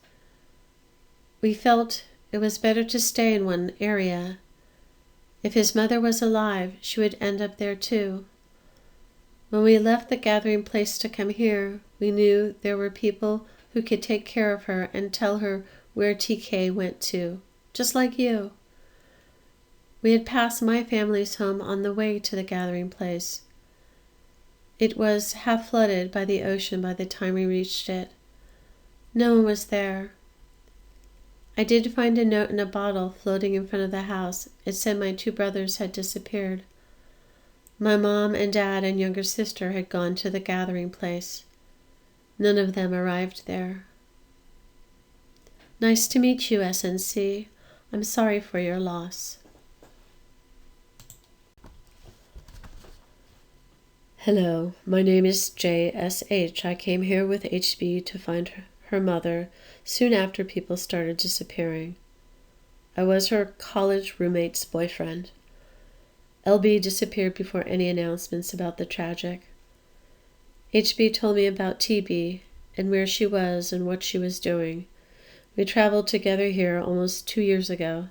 We felt it was better to stay in one area. If his mother was alive, she would end up there too. When we left the gathering place to come here, we knew there were people who could take care of her and tell her where TK went to, just like you. We had passed my family's home on the way to the gathering place. It was half flooded by the ocean by the time we reached it. No one was there. I did find a note in a bottle floating in front of the house. It said my 2 brothers had disappeared. My mom and dad and younger sister had gone to the gathering place. None of them arrived there. Nice to meet you, SNC. I'm sorry for your loss. Hello, my name is JSH. I came here with HB to find her mother soon after people started disappearing. I was her college roommate's boyfriend. LB disappeared before any announcements about the tragic. HB told me about TB and where she was and what she was doing. We traveled together here almost 2 years ago.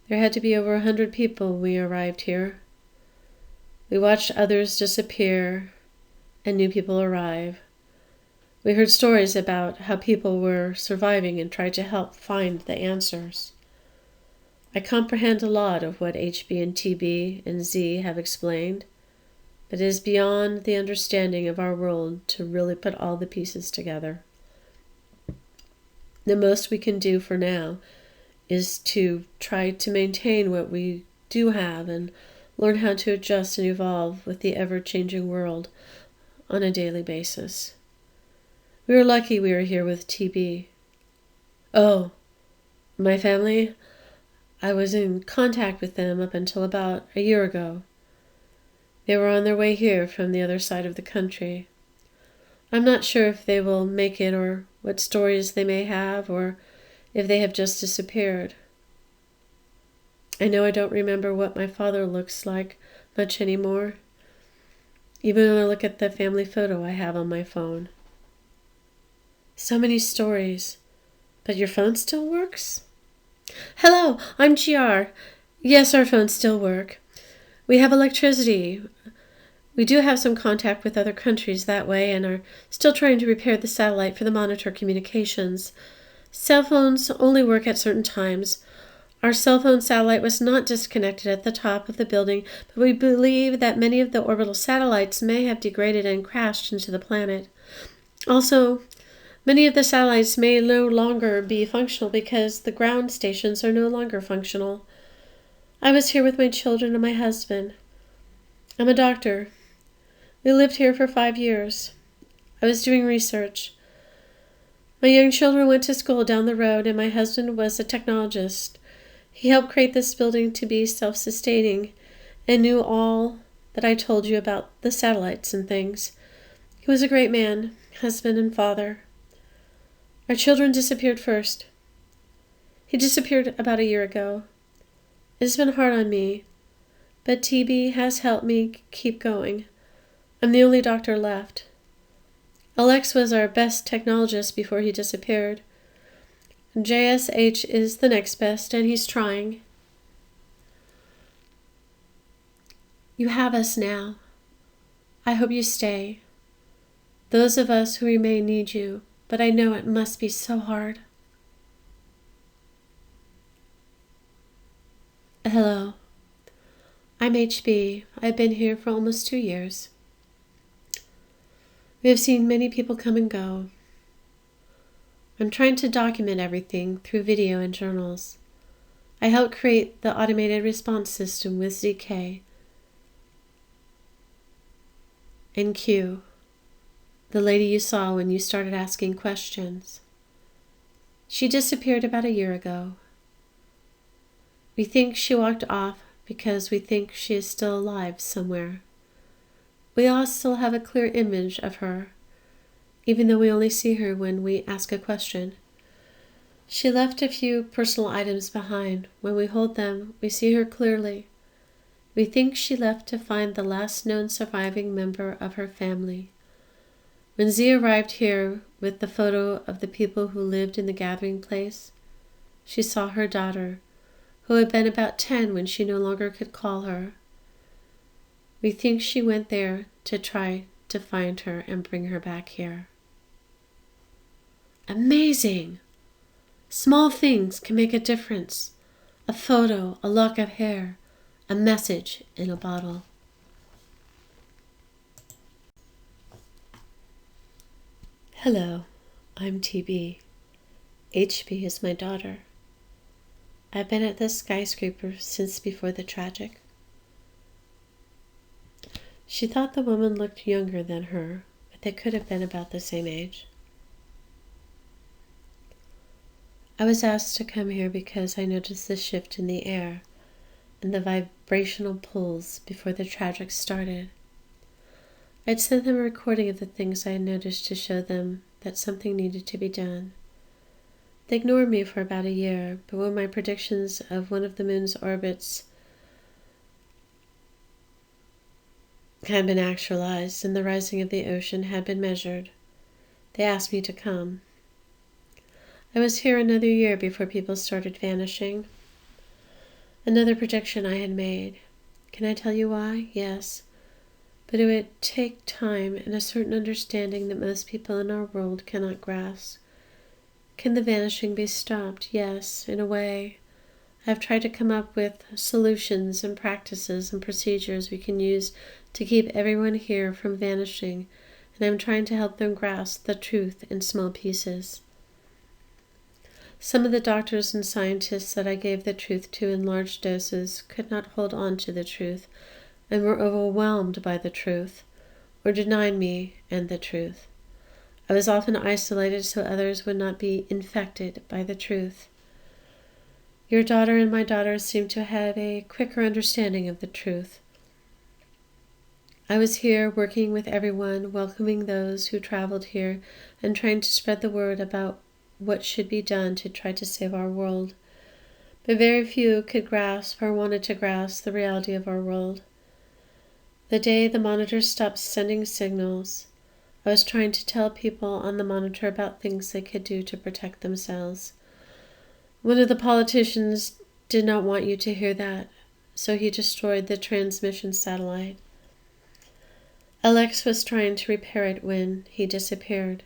There had to be over 100 people when we arrived here. We watched others disappear and new people arrive. We heard stories about how people were surviving and tried to help find the answers. I comprehend a lot of what HB and TB and Z have explained, but it is beyond the understanding of our world to really put all the pieces together. The most we can do for now is to try to maintain what we do have and learn how to adjust and evolve with the ever-changing world on a daily basis. We were lucky we were here with TB. Oh, my family? I was in contact with them up until about a year ago. They were on their way here from the other side of the country. I'm not sure if they will make it or what stories they may have or if they have just disappeared. I know I don't remember what my father looks like much anymore, even when I look at the family photo I have on my phone. So many stories. But your phone still works? Hello, I'm GR. Yes, our phones still work. We have electricity. We do have some contact with other countries that way and are still trying to repair the satellite for the monitor communications. Cell phones only work at certain times. Our cell phone satellite was not disconnected at the top of the building, but we believe that many of the orbital satellites may have degraded and crashed into the planet. Also, many of the satellites may no longer be functional because the ground stations are no longer functional. I was here with my children and my husband. I'm a doctor. We lived here for 5 years. I was doing research. My young children went to school down the road, and my husband was a technologist. He helped create this building to be self-sustaining and knew all that I told you about the satellites and things. He was a great man, husband and father. Our children disappeared first. He disappeared about a year ago. It has been hard on me, but TB has helped me keep going. I'm the only doctor left. Alex was our best technologist before he disappeared. JSH is the next best, and he's trying. You have us now. I hope you stay. Those of us who remain need you, but I know it must be so hard. Hello. I'm HB. I've been here for almost 2 years. We have seen many people come and go. I'm trying to document everything through video and journals. I helped create the automated response system with ZK and Q, the lady you saw when you started asking questions. She disappeared about a year ago. We think she walked off because we think she is still alive somewhere. We all still have a clear image of her, even though we only see her when we ask a question. She left a few personal items behind. When we hold them, we see her clearly. We think she left to find the last known surviving member of her family. When Z arrived here with the photo of the people who lived in the gathering place, she saw her daughter, who had been about 10 when she no longer could call her. We think she went there to try to find her and bring her back here. Amazing! Small things can make a difference. A photo, a lock of hair, a message in a bottle. Hello, I'm TB. HB is my daughter. I've been at this skyscraper since before the tragic. She thought the woman looked younger than her, but they could have been about the same age. I was asked to come here because I noticed the shift in the air and the vibrational pulls before the tragic started. I'd sent them a recording of the things I had noticed to show them that something needed to be done. They ignored me for about a year, but when my predictions of one of the moon's orbits had been actualized and the rising of the ocean had been measured, they asked me to come. I was here another year before people started vanishing. Another prediction I had made. Can I tell you why? Yes. But it would take time and a certain understanding that most people in our world cannot grasp. Can the vanishing be stopped? Yes, in a way. I've tried to come up with solutions and practices and procedures we can use to keep everyone here from vanishing, and I'm trying to help them grasp the truth in small pieces. Some of the doctors and scientists that I gave the truth to in large doses could not hold on to the truth and were overwhelmed by the truth, or denied me and the truth. I was often isolated so others would not be infected by the truth. Your daughter and my daughter seem to have a quicker understanding of the truth. I was here working with everyone, welcoming those who traveled here, and trying to spread the word about what should be done to try to save our world. But very few could grasp or wanted to grasp the reality of our world. The day the monitor stopped sending signals, I was trying to tell people on the monitor about things they could do to protect themselves. One of the politicians did not want you to hear that, so he destroyed the transmission satellite. Alex was trying to repair it when he disappeared.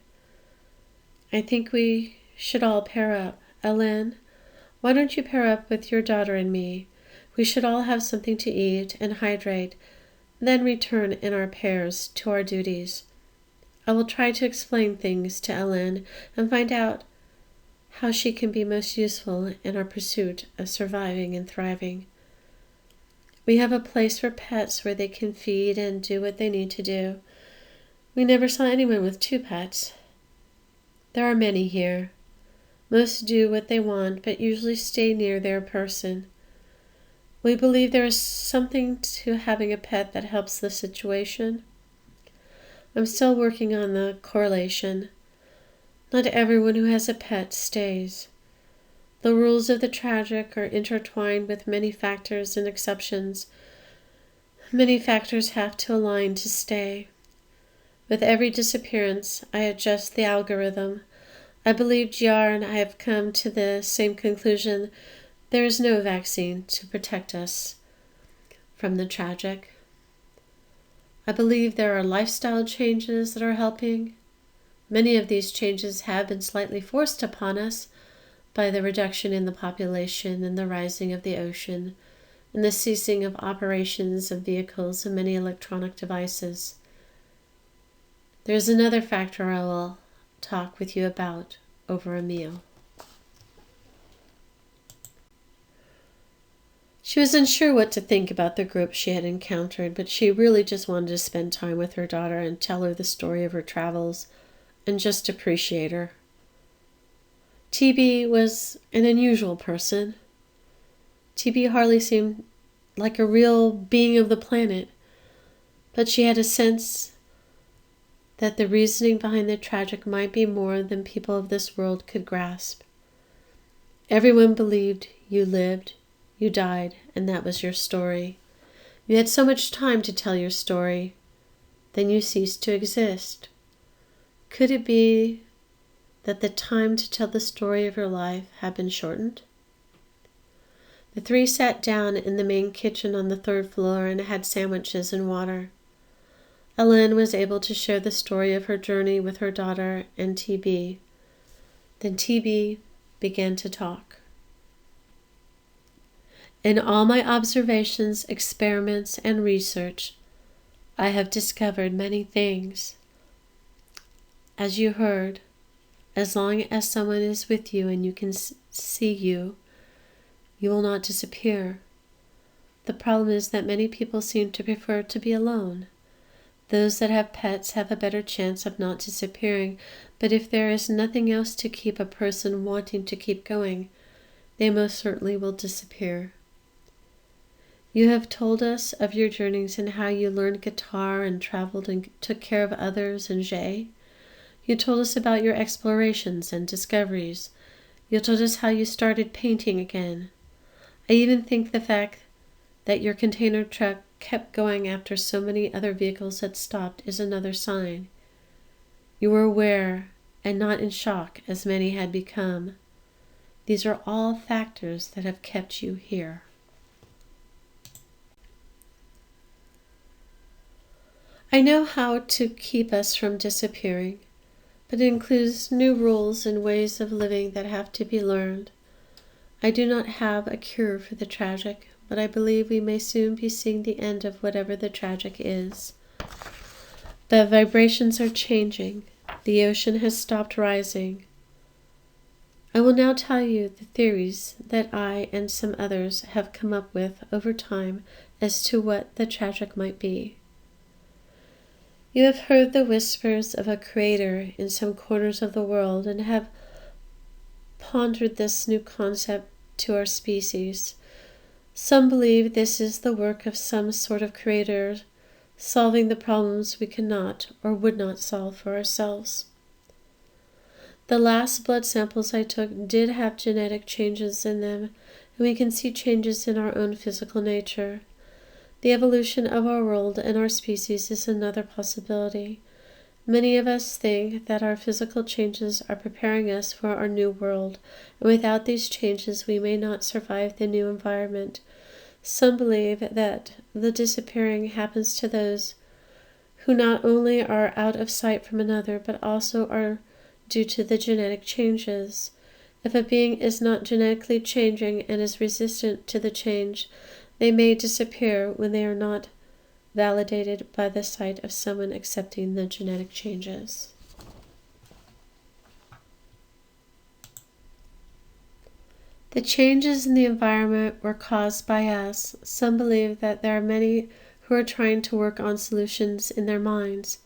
I think we should all pair up. Ellen, why don't you pair up with your daughter and me? We should all have something to eat and hydrate, then return in our pairs to our duties. I will try to explain things to Ellen and find out how she can be most useful in our pursuit of surviving and thriving. We have a place for pets where they can feed and do what they need to do. We never saw anyone with 2 pets. There are many here. Most do what they want, but usually stay near their person. We believe there is something to having a pet that helps the situation. I'm still working on the correlation. Not everyone who has a pet stays. The rules of the tragic are intertwined with many factors and exceptions. Many factors have to align to stay. With every disappearance, I adjust the algorithm. I believe GR and I have come to the same conclusion. There is no vaccine to protect us from the tragic. I believe there are lifestyle changes that are helping. Many of these changes have been slightly forced upon us by the reduction in the population and the rising of the ocean and the ceasing of operations of vehicles and many electronic devices. There is another factor I will talk with you about over a meal. She was unsure what to think about the group she had encountered, but she really just wanted to spend time with her daughter and tell her the story of her travels and just appreciate her. TB was an unusual person. TB hardly seemed like a real being of the planet, but she had a sense that the reasoning behind the tragic might be more than people of this world could grasp. Everyone believed you lived, you died, and that was your story. You had so much time to tell your story, then you ceased to exist. Could it be that the time to tell the story of your life had been shortened? The 3 sat down in the main kitchen on the 3rd floor and had sandwiches and water. Ellen was able to share the story of her journey with her daughter and TB. Then TB began to talk. In all my observations, experiments, and research, I have discovered many things. As you heard, as long as someone is with you and you can see you, you will not disappear. The problem is that many people seem to prefer to be alone. Those that have pets have a better chance of not disappearing, but if there is nothing else to keep a person wanting to keep going, they most certainly will disappear. You have told us of your journeys and how you learned guitar and traveled and took care of others in Jay. You told us about your explorations and discoveries. You told us how you started painting again. I even think the fact that your container truck kept going after so many other vehicles had stopped is another sign. You were aware and not in shock as many had become. These are all factors that have kept you here. I know how to keep us from disappearing, but it includes new rules and ways of living that have to be learned. I do not have a cure for the tragic, but I believe we may soon be seeing the end of whatever the tragic is. The vibrations are changing. The ocean has stopped rising. I will now tell you the theories that I and some others have come up with over time as to what the tragic might be. You have heard the whispers of a creator in some corners of the world and have pondered this new concept to our species. Some believe this is the work of some sort of creator solving the problems we cannot or would not solve for ourselves. The last blood samples I took did have genetic changes in them, and we can see changes in our own physical nature. The evolution of our world and our species is another possibility. Many of us think that our physical changes are preparing us for our new world, and without these changes we may not survive the new environment. Some believe that the disappearing happens to those who not only are out of sight from another, but also are due to the genetic changes. If a being is not genetically changing and is resistant to the change, they may disappear when they are not validated by the sight of someone accepting the genetic changes. The changes in the environment were caused by us. Some believe that there are many who are trying to work on solutions in their minds.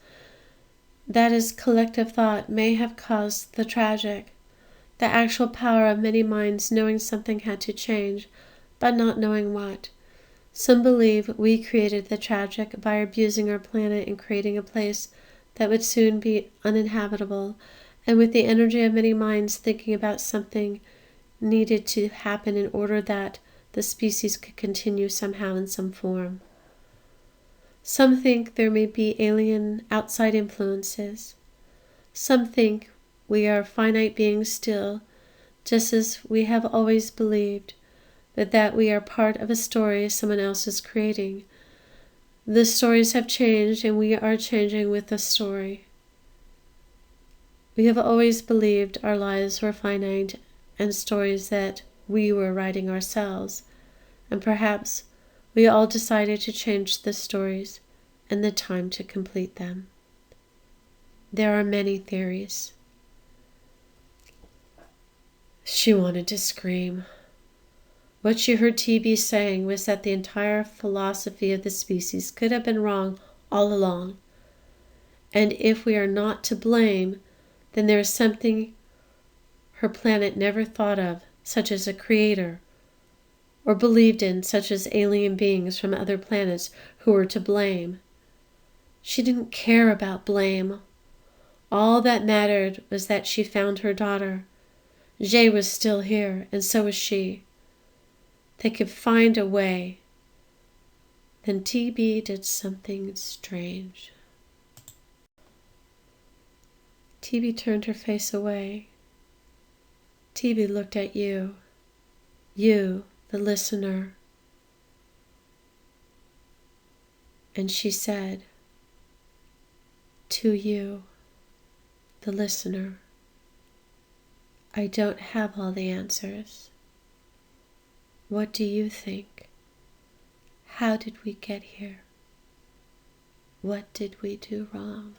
That is, collective thought may have caused the tragic. The actual power of many minds knowing something had to change, but not knowing what. Some believe we created the tragic by abusing our planet and creating a place that would soon be uninhabitable, and with the energy of many minds thinking about something needed to happen in order that the species could continue somehow in some form. Some think there may be alien outside influences. Some think we are finite beings still, just as we have always believed, but that we are part of a story someone else is creating. The stories have changed and we are changing with the story. We have always believed our lives were finite and stories that we were writing ourselves, and perhaps we all decided to change the stories and the time to complete them. There are many theories. She wanted to scream. What she heard TB saying was that the entire philosophy of the species could have been wrong all along, and if we are not to blame, then there is something her planet never thought of, such as a creator, or believed in, such as alien beings from other planets who were to blame. She didn't care about blame. All that mattered was that she found her daughter. Jay was still here, and so was she. They could find a way. Then TB did something strange. TB turned her face away. TB looked at you, the listener, and she said, to you, the listener, I don't have all the answers. What do you think? How did we get here? What did we do wrong?